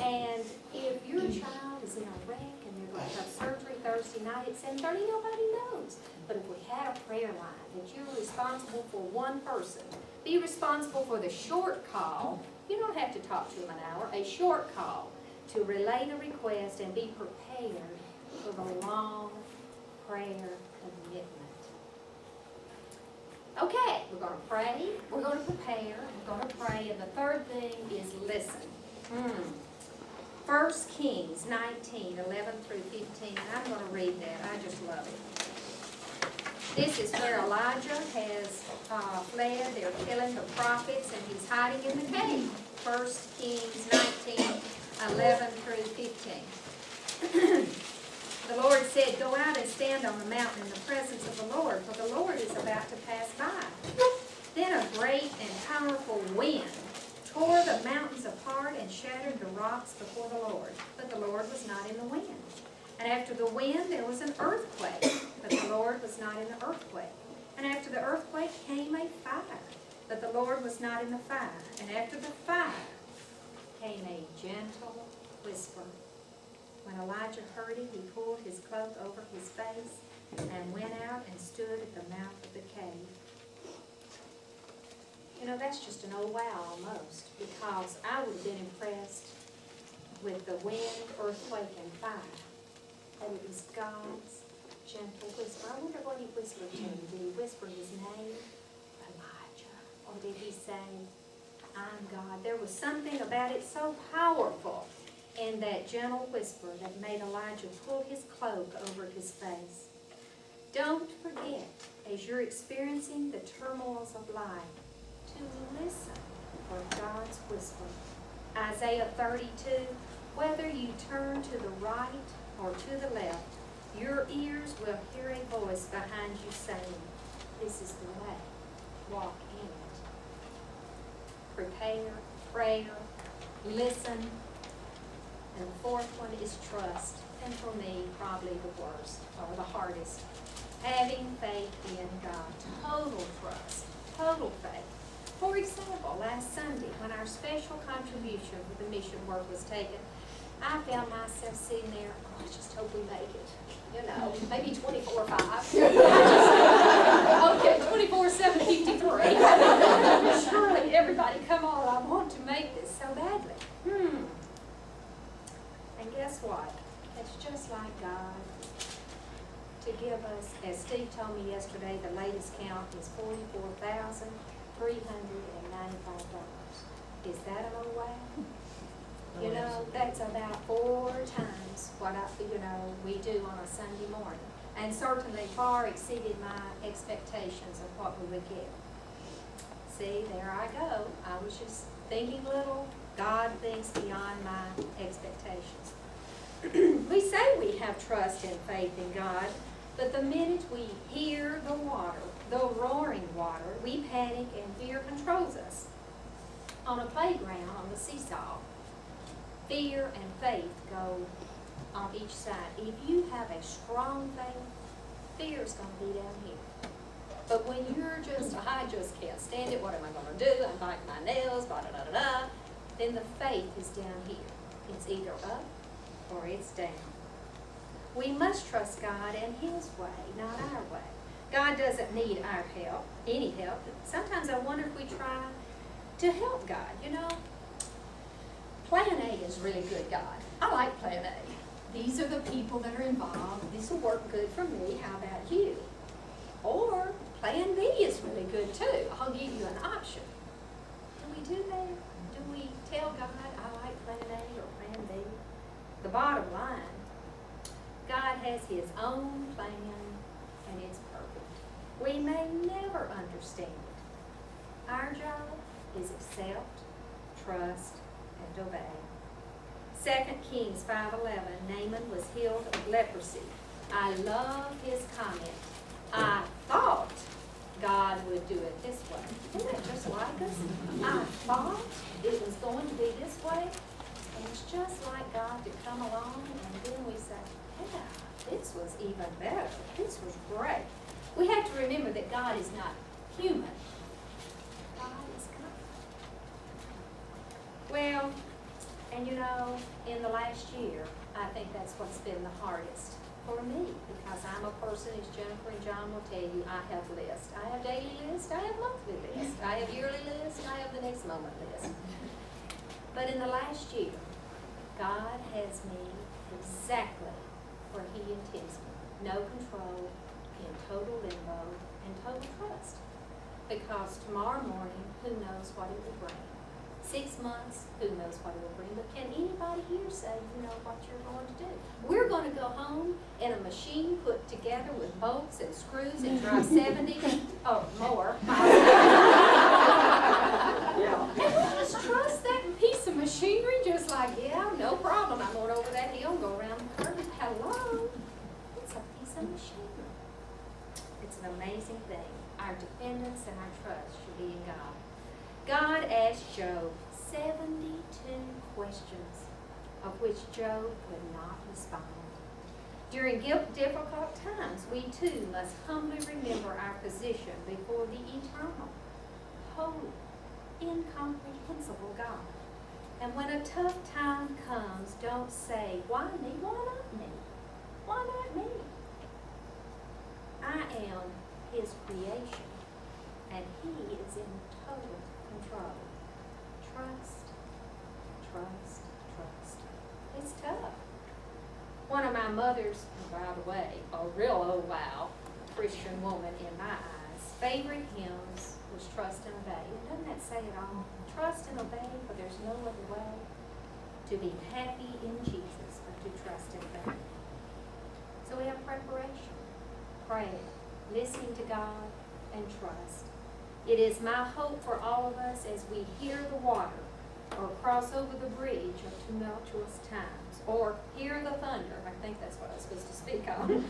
And if your child is in a wreck and they're going to have surgery Thursday night at 7:30, nobody knows. But if we had a prayer line that you're responsible for one person, be responsible for the short call. You don't have to talk to them an hour. A short call to relay the request and be prepared for the long prayer commitment. Okay, we're going to pray, we're going to prepare, we're going to pray, and the third thing is listen. 1 Kings 19, 11 through 15, and I'm going to read that. I just love it. This is where Elijah has fled. They're killing the prophets, and he's hiding in the cave. 1 Kings 19, 11 through 15. The Lord said, "Go out and stand on the mountain in the presence of the Lord, for the Lord is about to pass by." Then a great and powerful wind tore the mountains apart and shattered the rocks before the Lord. But the Lord was not in the wind. And after the wind there was an earthquake, but the Lord was not in the earthquake. And after the earthquake came a fire, but the Lord was not in the fire. And after the fire came a gentle whisper. When Elijah heard it, he pulled his cloak over his face and went out and stood at the mouth of the cave. You know, that's just an old wow almost, because I would have been impressed with the wind, earthquake, and fire. That it was God's gentle whisper. I wonder what he whispered to him. Did he whisper his name? Elijah. Or did he say, "I'm God"? There was something about it so powerful in that gentle whisper that made Elijah pull his cloak over his face. Don't forget, as you're experiencing the turmoils of life, to listen for God's whisper. Isaiah 32, whether you turn to the right or to the left, your ears will hear a voice behind you saying, "This is the way, walk in it." Prepare, prayer, listen. And the fourth one is trust. And for me, probably the worst or the hardest. Having faith in God. Total trust. Total faith. For example, last Sunday, when our special contribution for the mission work was taken, I found myself sitting there, "Oh, I just hope we make it." You know, maybe 24/5. Okay, 24/7, 53. Surely everybody, come on, I want to make this so badly. And guess what? It's just like God to give us, as Steve told me yesterday, the latest count is $44,395. Is that an old wow? You know, that's about 4 times what we do on a Sunday morning. And certainly far exceeded my expectations of what we would get. See, there I go. I was just thinking little. God thinks beyond my expectations. We say we have trust and faith in God, but the minute we hear the water, the roaring water, we panic and fear controls us. On a playground, on the seesaw, fear and faith go on each side. If you have a strong faith, fear is going to be down here. But when you're just, "I just can't stand it, what am I going to do? I'm biting my nails, da-da-da-da-da," then the faith is down here. It's either up or it's down. We must trust God and His way, not our way. God doesn't need our help, any help. Sometimes I wonder if we try to help God. You know, Plan A is really good, God. I like Plan A. These are the people that are involved. This will work good for me. How about you? Or Plan B is really good too. I'll give you an option. Do we do that? Do we tell God, "I like Plan A or Plan B"? The bottom line, God has His own plan, and it's perfect. We may never understand it. Our job is accept, trust, and obey. 2 Kings 5:11, Naaman was healed of leprosy. I love his comment. I thought God would do it this way. Isn't that just like us? I thought it was going to be this way. And it's just like God to come along and then we say, "Yeah, this was even better. This was great." We have to remember that God is not human. God is God. Well, And you know, in the last year, I think that's what's been the hardest for me, because I'm a person, as Jennifer and John will tell you, I have lists. I have daily lists, I have monthly lists, I have yearly lists, and I have the next moment list. But in the last year, God has me exactly where He intends me. No control, in total limbo, and total trust. Because tomorrow morning, who knows what it will bring? 6 months, who knows what it will bring? But can anybody here say, you know what you're going to do? We're going to go home in a machine put together with bolts and screws and drive 70 or more miles an hour. And we'll just trust that piece of machinery, just like, yeah, no problem. I'm going over that hill and go around the curve. Hello? It's a piece of machinery. It's an amazing thing. Our dependence and our trust should be in God. God asked Job 72 questions, of which Job could not respond. During difficult times, we too must humbly remember our position before the eternal, holy, incomprehensible God. And when a tough time comes, don't say, why me? Why not me? Why not me? I am His creation, and He is in total control. Trust, trust, trust. It's tough. One of my mother's, by the way, a real old wow Christian woman in my eyes, favorite hymns was Trust and Obey. And doesn't that say it all? Trust and obey, for there's no other way to be happy in Jesus but to trust and obey. So we have preparation, prayer, listening to God, and trust. It is my hope for all of us as we hear the water or cross over the bridge of tumultuous times or hear the thunder, I think that's what I was supposed to speak on,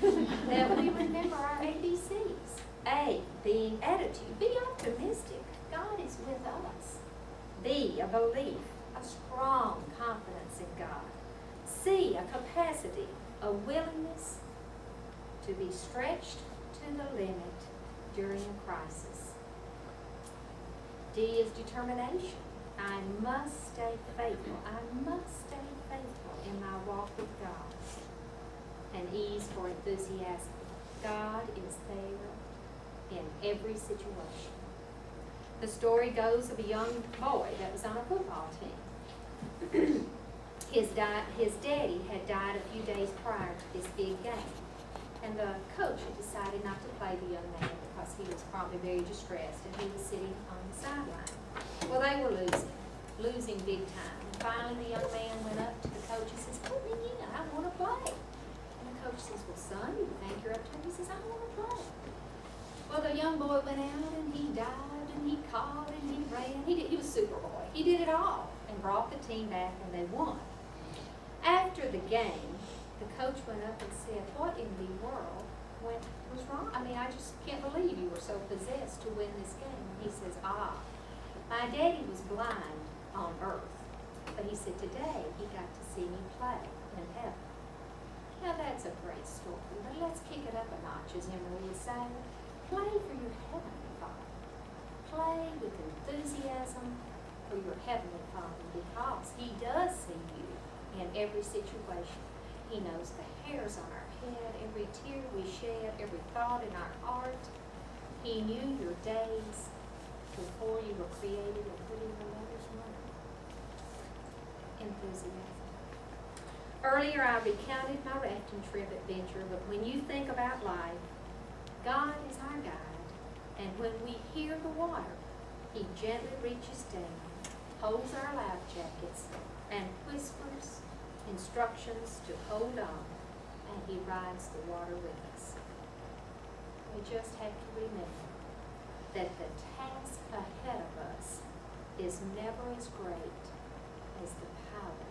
that we remember our ABCs. A, being attitude. Be optimistic. God is with us. B, a belief, a strong confidence in God. C, a capacity, a willingness to be stretched to the limit during a crisis. D is determination. I must stay faithful. I must stay faithful in my walk with God. And E is for enthusiasm. God is there in every situation. The story goes of a young boy that was on a football team. His daddy had died a few days prior to this big game. And the coach had decided not to play the young man because he was probably very distressed and he was sitting on the sideline. Well, they were losing big time. And finally the young man went up to the coach and says, put me in, I want to play. And the coach says, well, son, you think you're up to it? He says, I want to play. Well, the young boy went out and he dived and he caught and he ran. He was Superboy. He did it all and brought the team back and they won. After the game, the coach went up and said, what in the world was wrong? I mean, I just can't believe you were so possessed to win this game. And he says, my daddy was blind on earth. But he said, today he got to see me play in heaven. Now that's a great story, but let's kick it up a notch, as Emily is saying. Play for your Heavenly Father. Play with enthusiasm for your Heavenly Father because He does see you in every situation. He knows the hairs on our head, every tear we shed, every thought in our heart. He knew your days before you were created and put in your mother's womb. Enthusiasm. Earlier I recounted my rafting trip adventure, but when you think about life, God is our guide, and when we hear the water, He gently reaches down, holds our life jackets, and whispers instructions to hold on, and He rides the water with us. We just have to remember that the task ahead of us is never as great as the power